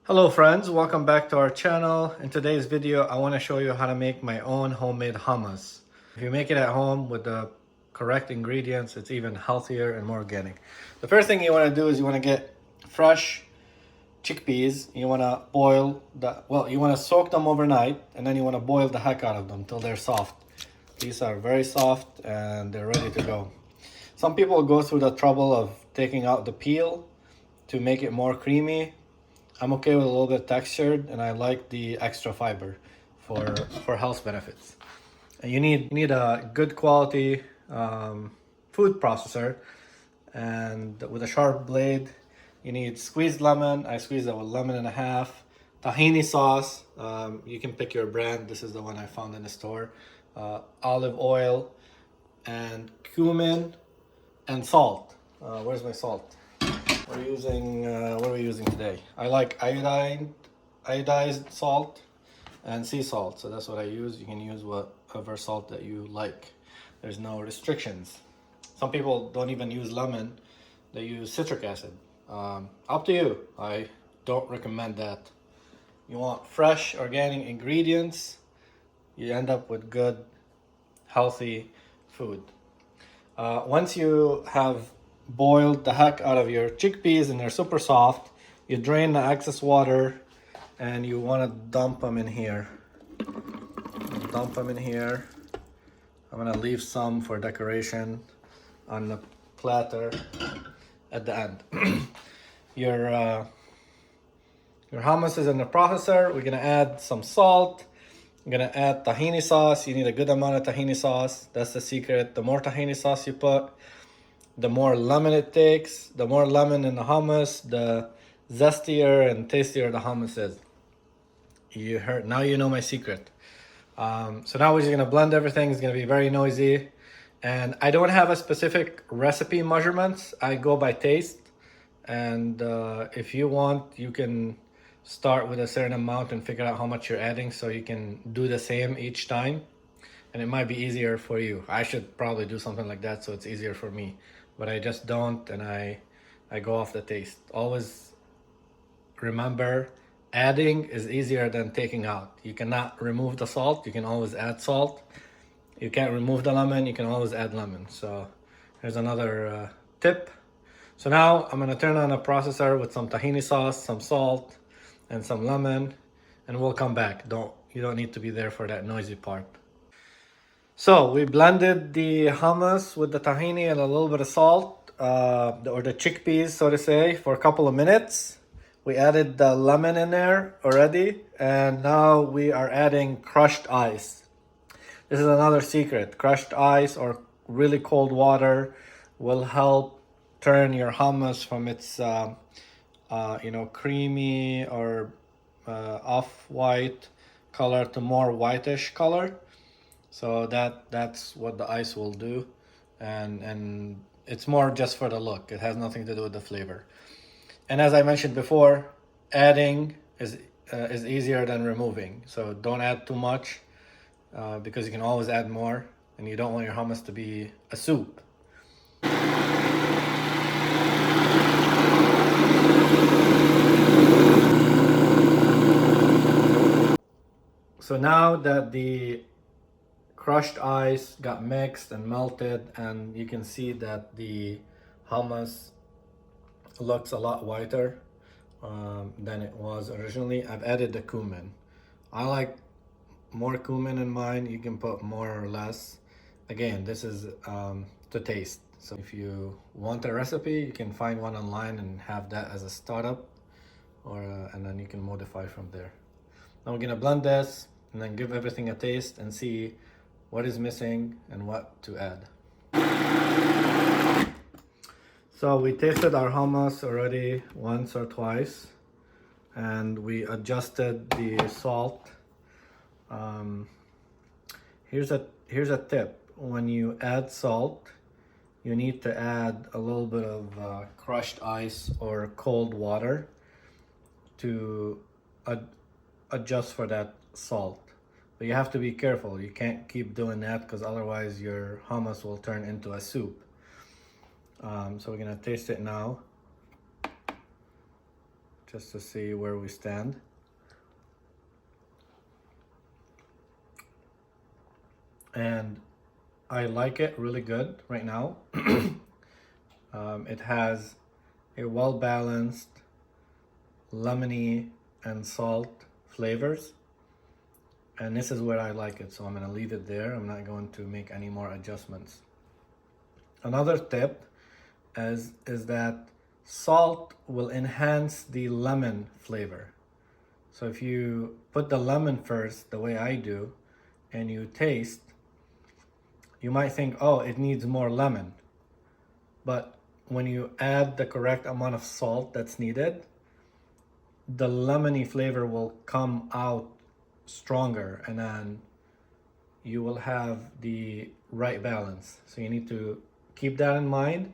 Hello friends, welcome back to our channel. In today's video, I want to show you how to make my own homemade hummus. If you make it at home with the correct ingredients, it's even healthier and more organic. The first thing you want to do is you want to get fresh chickpeas. You want to you want to soak them overnight, and then you want to boil the heck out of them till they're soft. These are very soft and they're ready to go. Some people go through the trouble of taking out the peel to make it more creamy. I'm okay with a little bit textured, and I like the extra fiber for health benefits. And you need a good quality food processor, and with a sharp blade. You need squeezed lemon. I squeezed it with lemon and a half. Tahini sauce. You can pick your brand. This is the one I found in the store. Olive oil and cumin and salt. Where's my salt? We're using what are we using today? I like iodized salt and sea salt, so that's what I use. You can use whatever salt that you like. There's no restrictions. Some people don't even use lemon; they use citric acid. Up to you. I don't recommend that. You want fresh, organic ingredients. You end up with good, healthy food. Once you have boiled the heck out of your chickpeas and they're super soft, you drain the excess water and you want to dump them in here. Dump them in here. I'm gonna leave some for decoration on the platter at the end. Your hummus is in the processor. We're gonna add some salt. I'm gonna add tahini sauce. You need a good amount of tahini sauce. That's the secret. The more tahini sauce you put, the more lemon it takes. The more lemon in the hummus, the zestier and tastier the hummus is. You heard, now you know my secret. So now we're just gonna blend everything. It's gonna be very noisy. And I don't have a specific recipe measurements. I go by taste. And if you want, you can start with a certain amount and figure out how much you're adding so you can do the same each time. And it might be easier for you. I should probably do something like that so it's easier for me. But I just don't, and I go off the taste. Always remember, adding is easier than taking out. You cannot remove the salt. You can always add salt. You can't remove the lemon. You can always add lemon. So here's another tip. So now I'm gonna turn on a processor with some tahini sauce, some salt, and some lemon, and we'll come back. You don't need to be there for that noisy part. So we blended the hummus with the tahini and a little bit of salt, or the chickpeas, so to say, for a couple of minutes. We added the lemon in there already, and now we are adding crushed ice. This is another secret. Crushed ice or really cold water will help turn your hummus from its creamy or off-white color to more whitish color. So that's what the ice will do, and it's more just for the look. It has nothing to do with the flavor. And as I mentioned before, adding is easier than removing. So don't add too much because you can always add more, and you don't want your hummus to be a soup. So now that the crushed ice got mixed and melted, and you can see that the hummus looks a lot whiter than it was originally. I've added the cumin. I like more cumin in mine. You can put more or less. Again, this is to taste. So if you want a recipe, you can find one online and have that as a startup, or and then you can modify from there. Now we're gonna blend this and then give everything a taste and see what is missing and what to add. So we tasted our hummus already once or twice, and we adjusted the salt. Here's a tip. When you add salt, you need to add a little bit of crushed ice or cold water to adjust for that salt. But you have to be careful. You can't keep doing that because otherwise your hummus will turn into a soup. So we're gonna taste it now. just to see where we stand. And I like it really good right now. It has a well-balanced lemony and salt flavors, and this is where I like it, so I'm going to leave it there. I'm not going to make any more adjustments. Another tip is that salt will enhance the lemon flavor. So if you put the lemon first, the way I do, and you taste, you might think, oh, it needs more lemon. But when you add the correct amount of salt that's needed, the lemony flavor will come out stronger, and then you will have the right balance. So you need to keep that in mind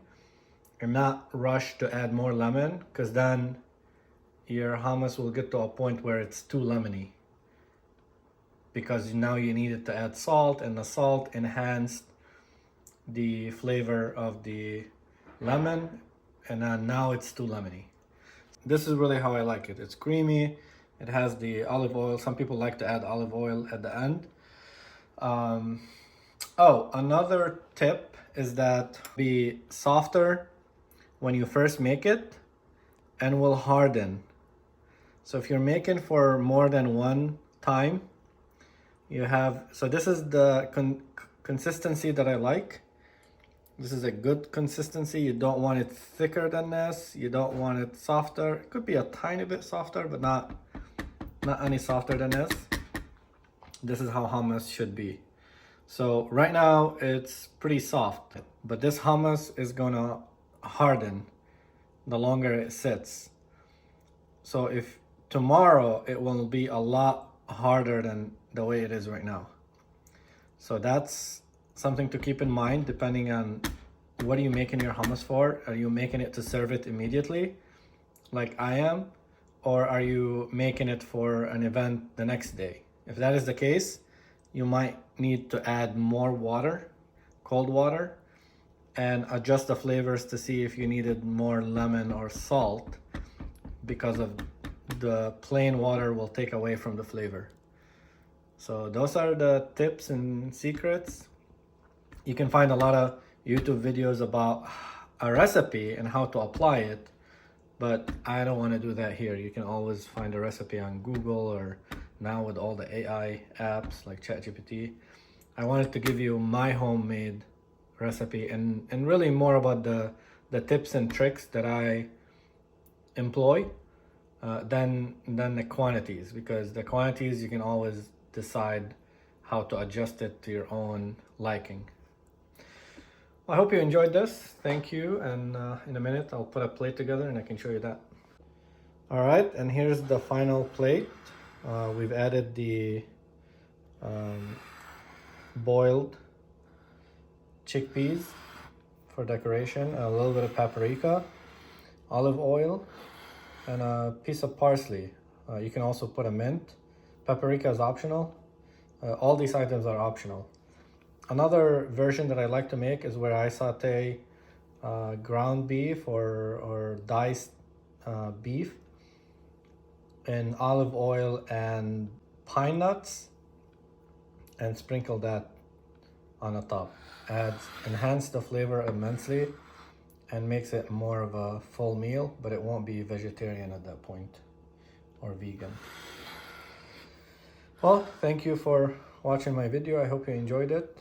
and not rush to add more lemon, because then your hummus will get to a point where it's too lemony, because now you needed to add salt, and the salt enhanced the flavor of the lemon, and then now it's too lemony. This is really how I like it. It's creamy. It has the olive oil. Some people like to add olive oil at the end. Oh, another tip is that be softer when you first make it and will harden. So if you're making for more than one time, you have, so this is the consistency that I like. This is a good consistency. You don't want it thicker than this. You don't want it softer. It could be a tiny bit softer, but not any softer than this. This is how hummus should be. So right now it's pretty soft, but this hummus is gonna harden the longer it sits. So if tomorrow, it will be a lot harder than the way it is right now. So that's something to keep in mind, depending on what are you making your hummus for. Are you making it to serve it immediately, like I am, or are you making it for an event the next day? If that is the case, you might need to add more water, cold water, and adjust the flavors to see if you needed more lemon or salt, because of the plain water will take away from the flavor. So those are the tips and secrets. You can find a lot of YouTube videos about a recipe and how to apply it, but I don't want to do that here. You can always find a recipe on Google, or now with all the AI apps like ChatGPT. I wanted to give you my homemade recipe and really more about the tips and tricks that I employ than the quantities, because the quantities you can always decide how to adjust it to your own liking. I hope you enjoyed this. Thank you, and in a minute I'll put a plate together and I can show you that. All right, and here's the final plate. We've added the boiled chickpeas for decoration, a little bit of paprika, olive oil, and a piece of parsley. You can also put a mint. Paprika is optional. All these items are optional. Another version that I like to make is where I saute ground beef or diced beef in olive oil and pine nuts, and sprinkle that on the top. Enhance the flavor immensely and makes it more of a full meal, but it won't be vegetarian at that point, or vegan. Well, thank you for watching my video. I hope you enjoyed it.